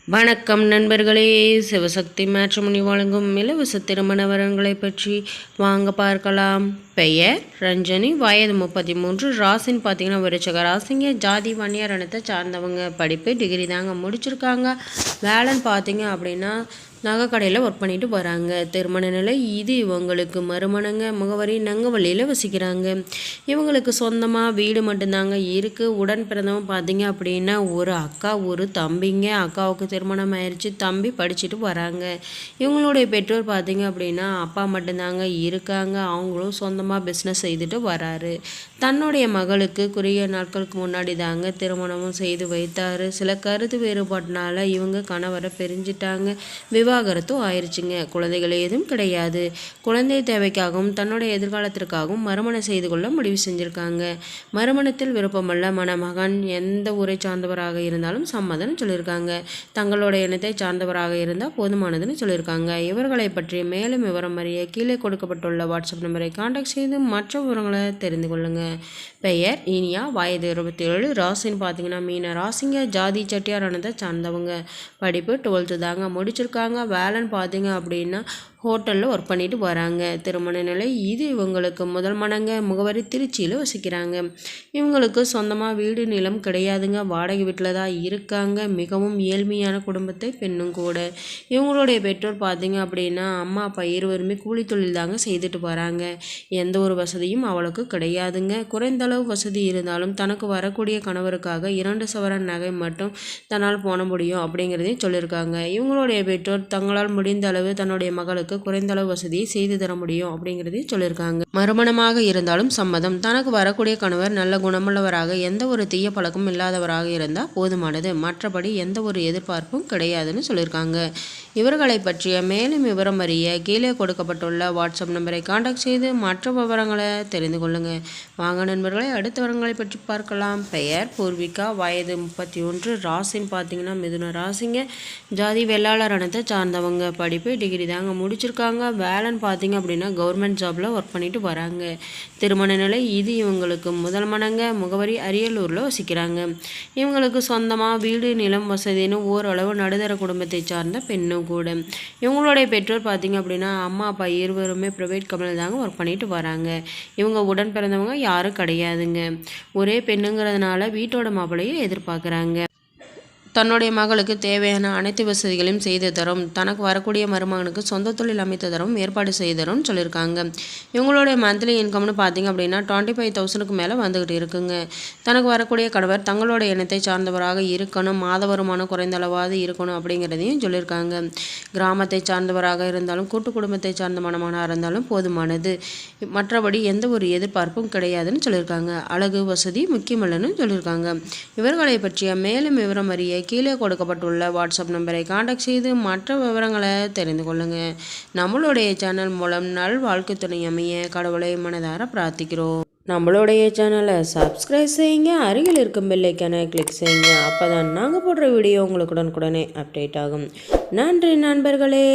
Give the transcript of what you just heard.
வணக்கம் நண்பர்களே, சிவசக்தி மேட்ரிமோனி வழங்கும் இலவச திருமண வரன்களை பற்றி வாங்க பார்க்கலாம். பெயர் ரஞ்சனி, வயது 33, ராசின்னு பார்த்தீங்கன்னா விருச்சிக ராசிங்க, ஜாதி வன்னியர் இனத்தை சார்ந்தவங்க, படிப்பு டிகிரி தாங்க முடிச்சிருக்காங்க. வேலைன்னு பார்த்தீங்க அப்படின்னா நகை கடையில் ஒர்க் பண்ணிட்டு வராங்க. திருமண நிலை இது இவங்களுக்கு மருமணங்க, முகவரி நங்கவள்ளியில் வசிக்கிறாங்க. இவங்களுக்கு சொந்தமாக வீடு மட்டும்தாங்க இருக்குது. உடன் பிறந்தவங்க பார்த்தீங்க அப்படின்னா ஒரு அக்கா ஒரு தம்பிங்க. அக்காவுக்கு திருமணம் ஆயிடுச்சு, தம்பி படிச்சுட்டு வராங்க. இவங்களுடைய பெற்றோர் பார்த்தீங்க அப்படின்னா அப்பா மட்டும்தாங்க இருக்காங்க. அவங்களும் சொந்தமாக பிஸ்னஸ் செய்துட்டு வராரு. தன்னுடைய மகளுக்கு குறுகிய நாட்களுக்கு முன்னாடி தாங்க திருமணமும் செய்து வைத்தார். சில கருத்து வேறுபாட்டினால இவங்க கணவரை பிரிஞ்சிட்டாங்க. விவாகரத்தும் ஆயிடுச்சுங்க. குழந்தைகள் ஏதும் கிடையாது. குழந்தை தேவைக்காகவும் தன்னுடைய எதிர்காலத்திற்காகவும் மறுமணம் செய்து கொள்ள முடிவு செஞ்சுருக்காங்க. மறுமணத்தில் விருப்பமல்ல மணமகன் எந்த ஊரை சார்ந்தவராக இருந்தாலும் சம்மதம்னு சொல்லியிருக்காங்க. தங்களுடைய இனத்தை சார்ந்தவராக இருந்தால் போதுமானதுன்னு சொல்லியிருக்காங்க. இவர்களை பற்றிய மேலும் விவரம் அறிய கீழே கொடுக்கப்பட்டுள்ள வாட்ஸ்அப் நம்பரை கான்டாக்ட் செய்து மற்ற விவரங்களை தெரிந்து கொள்ளுங்கள். பெயர் இனியா, வயது 27, ராசின்னு பார்த்தீங்கன்னா மீன ராசிங்க, ஜாதி செட்டியார் இனத்தை சார்ந்தவங்க, படிப்பு 12th தாங்க முடிச்சிருக்காங்க. வேலைன்னு பார்த்தீங்க அப்படின்னா ஹோட்டலில் ஒர்க் பண்ணிட்டு வராங்க. திருமண நிலை இது இவங்களுக்கு முதல் மணங்க, முகவரி திருச்சியில் வசிக்கிறாங்க. இவங்களுக்கு சொந்தமாக வீடு நிலம் கிடையாதுங்க, வாடகை வீட்டில் தான் இருக்காங்க. மிகவும் ஏழ்மையான குடும்பத்தை பெண்ணும் கூட. இவங்களுடைய பெற்றோர் பார்த்தீங்க அப்படின்னா அம்மா அப்பா இருவருமே கூலி தொழில் தாங்க செய்துட்டு வராங்க. எந்த ஒரு வசதியும் அவளுக்கு கிடையாதுங்க. குறைந்த அளவு வசதி இருந்தாலும் தனக்கு வரக்கூடிய கணவருக்காக 2 சவரன் நகை மட்டும் தன்னால் போன முடியும் அப்படிங்கிறதையும் சொல்லியிருக்காங்க. இவங்களுடைய பெற்றோர் தங்களால் முடிந்த அளவு தன்னுடைய மகளுக்கு குறைந்த அளவு வசதியை செய்து தர முடியும் அப்படிங்கிறதையும் சொல்லியிருக்காங்க. மறுமணமாக இருந்தாலும் சம்மதம். தனக்கு வரக்கூடிய கணவர் நல்ல குணமுள்ளவராக எந்த ஒரு தீய பழக்கமும் இல்லாதவராக இருந்தால் போதுமானது. மற்றபடி எந்த ஒரு எதிர்பார்ப்பும் கிடையாதுன்னு சொல்லியிருக்காங்க. இவர்களை பற்றிய மேலும் விவரம் அறிய கீழே கொடுக்கப்பட்டுள்ள வாட்ஸ்அப் நம்பரை கான்டாக்ட் செய்து மற்ற விவரங்களை தெரிந்து கொள்ளுங்கள். வாங்க நண்பர்களை, அடுத்த விவரங்களை பற்றி பார்க்கலாம். பெயர் பூர்விகா, வயது 31, ராசின்னு பார்த்தீங்கன்னா மிதுன ராசிங்க, ஜாதி வெள்ளாளர் இனத்தை சார்ந்தவங்க, படிப்பு டிகிரி தாங்க முடிச்சிருக்காங்க. வேலைன்னு பார்த்தீங்க அப்படின்னா கவர்மெண்ட் ஜாபில் ஒர்க் பண்ணிட்டு வராங்க. திருமண நிலை இது இவங்களுக்கு முதல் மணங்க, முகவரி அரியலூரில் வசிக்கிறாங்க. இவங்களுக்கு சொந்தமாக வீடு நிலம் வசதின்னு ஓரளவு நடுத்தர குடும்பத்தை சார்ந்த பெண்ணும் கூட. இவங்களுடைய பெற்றோர் பார்த்தீங்க அப்படின்னா அம்மா அப்பா இருவருமே ப்ரைவேட் கம்பெனியில் தாங்க ஒர்க் பண்ணிட்டு வராங்க. இவங்க உடன் பிறந்தவங்க யாரும் கிடையாதுங்க. ஒரே பெண்ணுங்கிறதுனால வீட்டோட மாப்பிள்ளையை எதிர்பார்க்குறாங்க. தன்னுடைய மகளுக்கு தேவையான அனைத்து வசதிகளையும் செய்து தரும். தனக்கு வரக்கூடிய மருமகனுக்கு சொந்த தொழில் அமைத்து தரும் ஏற்பாடு செய்து தரும்னு சொல்லியிருக்காங்க. இவங்களுடைய மந்த்லி இன்கம்னு பார்த்தீங்க அப்படின்னா 25,000க்கு மேலே வந்துக்கிட்டு இருக்குங்க. தனக்கு வரக்கூடிய கணவர் தங்களுடைய இனத்தை சார்ந்தவராக இருக்கணும், மாத வருமானம் குறைந்த அளவாவது இருக்கணும் அப்படிங்கிறதையும் சொல்லியிருக்காங்க. கிராமத்தை சார்ந்தவராக இருந்தாலும் கூட்டு குடும்பத்தை சார்ந்த மணமகனாக இருந்தாலும் போதுமானது. மற்றபடி எந்த ஒரு எதிர்பார்ப்பும் கிடையாதுன்னு சொல்லியிருக்காங்க. அழகு வசதி முக்கியமில்லைன்னு சொல்லியிருக்காங்க. இவர்களை பற்றிய மேலும் விவரம் அறிய கீழே கொடுக்கப்பட்டுள்ள வாட்ஸ்அப் நம்பரை கான்டாக்ட் செய்து மற்ற விவரங்களை தெரிந்து கொள்ளுங்கள். நம்மளுடைய சேனல் மூலம் நல் வாழ்க்கை துணை அமைய கடவுளை மனதார பிரார்த்திக்கிறோம். நம்மளுடைய சேனலை சப்ஸ்கிரைப் செய்யுங்க, அருகில் இருக்கும் பெல் ஐக்கானை கிளிக் செய்யுங்க. அப்போ தான் நாங்கள் போடுற வீடியோ உங்களுக்கு உடனுக்குடனே அப்டேட் ஆகும். நன்றி நண்பர்களே.